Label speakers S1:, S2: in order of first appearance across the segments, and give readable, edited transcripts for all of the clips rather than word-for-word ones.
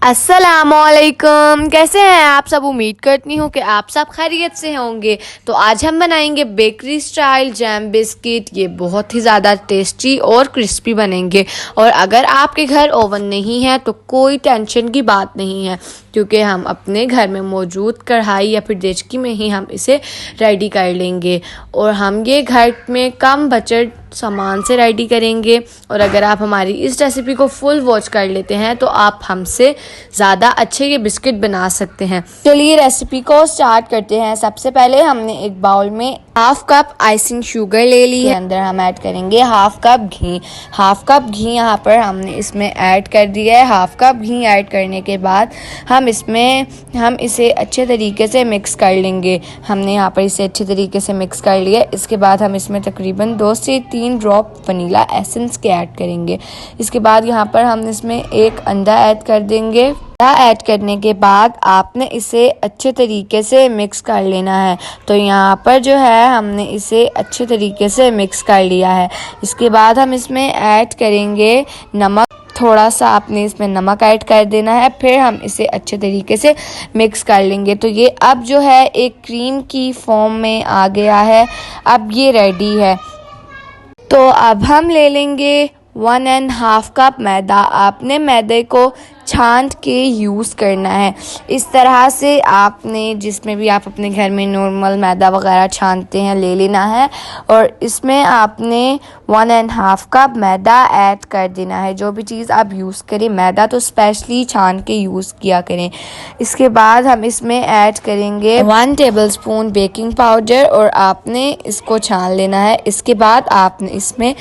S1: अस्सलामुअलैकुम, कैसे हैं आप सब। उम्मीद करती हूँ कि आप सब खैरियत से होंगे। तो आज हम बनाएंगे बेकरी स्टाइल जैम बिस्किट। ये बहुत ही ज़्यादा टेस्टी और क्रिस्पी बनेंगे। और अगर आपके घर ओवन नहीं है तो कोई टेंशन की बात नहीं है, क्योंकि हम अपने घर में मौजूद कढ़ाई या फिर देचकी में ही हम इसे रेडी कर लेंगे। और हम ये घर में कम बजट सामान से रेडी करेंगे। और अगर आप हमारी इस रेसिपी को फुल वॉच कर लेते हैं तो आप हमसे ज़्यादा अच्छे ये बिस्किट बना सकते हैं। चलिए रेसिपी को स्टार्ट करते हैं। सबसे पहले हमने एक बाउल में हाफ कप आइसिंग शुगर ले ली है। अंदर हम ऐड करेंगे हाफ कप घी। हाफ कप घी यहाँ पर हमने इसमें ऐड कर दिया है। हाफ कप घी ऐड करने के बाद हम इसे अच्छे तरीके से मिक्स कर लेंगे। हमने यहाँ पर इसे अच्छे तरीके से मिक्स कर लिया। इसके बाद हम इसमें तकरीबन 2 से 3 ड्रॉप वनीला एसेंस के ऐड करेंगे। इसके बाद यहाँ पर हम इसमें एक अंडा ऐड कर देंगे। ऐड करने के बाद आपने इसे अच्छे तरीके से मिक्स कर लेना है। तो यहाँ पर जो है हमने इसे अच्छे तरीके से मिक्स कर लिया है। इसके बाद हम इसमें ऐड करेंगे नमक। थोड़ा सा आपने इसमें नमक ऐड कर देना है। फिर हम इसे अच्छे तरीके से मिक्स कर लेंगे। तो ये अब जो है एक क्रीम की फॉर्म में आ गया है। अब ये रेडी है। तो अब हम ले लेंगे 1.5 कप मैदा। आपने मैदे को छांट के यूज़ करना है। इस तरह से आपने जिसमें भी आप अपने घर में नॉर्मल मैदा वगैरह छानते हैं ले लेना है। और इसमें आपने 1.5 कप मैदा ऐड कर देना है। जो भी चीज़ आप यूज़ करें मैदा तो स्पेशली छान के यूज़ किया करें। इसके बाद हम इसमें ऐड करेंगे 1 टेबलस्पून बेकिंग पाउडर और आपने इसको छान लेना है। इसके बाद आपने इसमें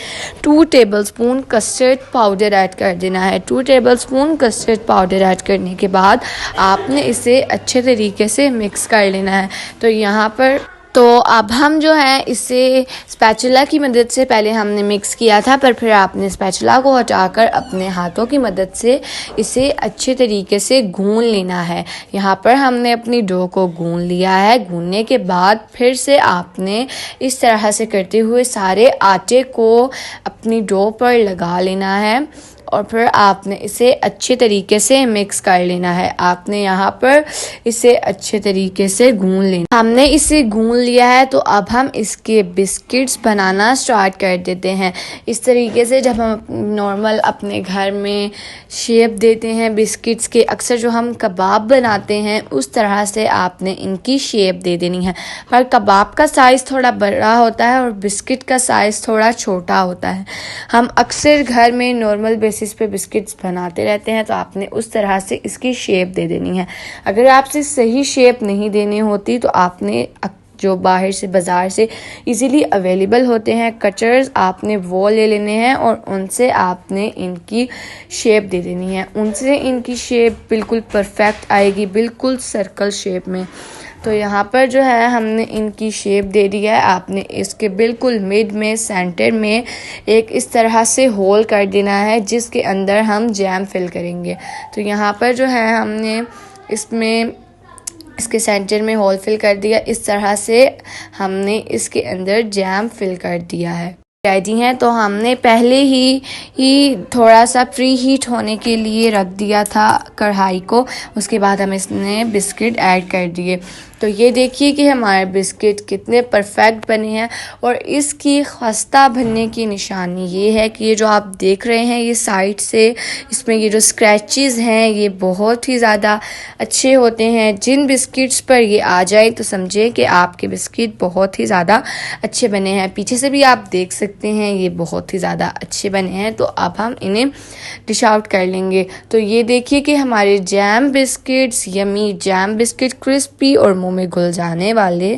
S1: 2 टेबलस्पून कस्टर्ड पाउडर ऐड कर देना है। 2 टेबलस्पून कस्टर्ड पाउडर ऐड करने के बाद आपने इसे अच्छे तरीके से मिक्स कर लेना है। तो अब हम जो है इसे स्पैचुला की मदद से पहले हमने मिक्स किया था, पर फिर आपने स्पैचुला को हटाकर अपने हाथों की मदद से इसे अच्छे तरीके से गूंद लेना है। यहाँ पर हमने अपनी डो को गूंद लिया है। गूंदने के बाद फिर से आपने इस तरह से करते हुए सारे आटे को अपनी डो पर लगा लेना है। और फिर आपने इसे अच्छे तरीके से मिक्स कर लेना है। आपने यहाँ पर इसे अच्छे तरीके से गूंद लेना। हमने इसे गूंद लिया है। तो अब हम इसके बिस्किट्स बनाना स्टार्ट कर देते हैं। इस तरीके से जब हम नॉर्मल अपने घर में शेप देते हैं बिस्किट्स के, अक्सर जो हम कबाब बनाते हैं उस तरह से आपने इनकी शेप दे देनी है। पर कबाब का साइज़ थोड़ा बड़ा होता है और बिस्किट का साइज़ थोड़ा छोटा होता है। हम अक्सर घर में नॉर्मल इस पे बिस्किट्स बनाते रहते हैं, तो आपने उस तरह से इसकी शेप दे देनी है। अगर आपसे सही शेप नहीं देनी होती तो आपने जो बाहर से बाज़ार से इजीली अवेलेबल होते हैं कटर्स, आपने वो ले लेने हैं और उनसे आपने इनकी शेप दे देनी है। उनसे इनकी शेप बिल्कुल परफेक्ट आएगी, बिल्कुल सर्कल शेप में। तो यहाँ पर जो है हमने इनकी शेप दे दी है। आपने इसके बिल्कुल मिड में सेंटर में एक इस तरह से होल कर देना है जिसके अंदर हम जैम फिल करेंगे। तो यहाँ पर जो है हमने इसके सेंटर में होल फिल कर दिया। इस तरह से हमने इसके अंदर जैम फिल कर दिया है। रेडी हैं। तो हमने पहले ही थोड़ा सा प्री हीट होने के लिए रख दिया था कढ़ाई को। उसके बाद हम इसमें बिस्किट ऐड कर दिए। तो ये देखिए कि हमारे बिस्किट कितने परफेक्ट बने हैं। और इसकी खस्ता बनने की निशानी ये है कि ये जो आप देख रहे हैं ये साइड से इसमें ये जो स्क्रैचेस हैं ये बहुत ही ज़्यादा अच्छे होते हैं। जिन बिस्किट्स पर ये आ जाए तो समझें कि आपके बिस्किट बहुत ही ज़्यादा अच्छे बने हैं। पीछे से भी आप देख सकते हैं ये बहुत ही ज़्यादा अच्छे बने हैं। तो अब हम इन्हें डिश आउट कर लेंगे। तो ये देखिए कि हमारे jam biscuits, yummy jam biscuit, crispy और मुंह में घुल जाने वाले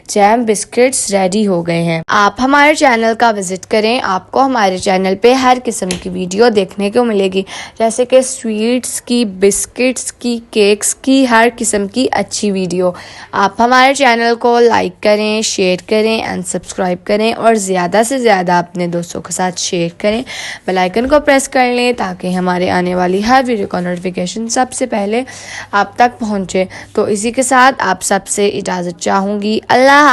S1: जैम बिस्किट्स रेडी हो गए हैं। आप हमारे चैनल का विजिट करें। आपको हमारे चैनल पे हर किस्म की वीडियो देखने को मिलेगी, जैसे कि स्वीट्स की, बिस्किट्स की, केक्स की, हर किस्म की अच्छी वीडियो। आप हमारे चैनल को लाइक करें, शेयर करें एंड सब्सक्राइब करें और ज़्यादा से ज़्यादा अपने दोस्तों के साथ शेयर करें। बेल आइकन को प्रेस कर लें ताकि हमारे आने वाली हर वीडियो का नोटिफिकेशन सबसे पहले आप तक पहुंचे। तो इसी के साथ आप सबसे इजाज़त चाहूँगी। अल्लाह।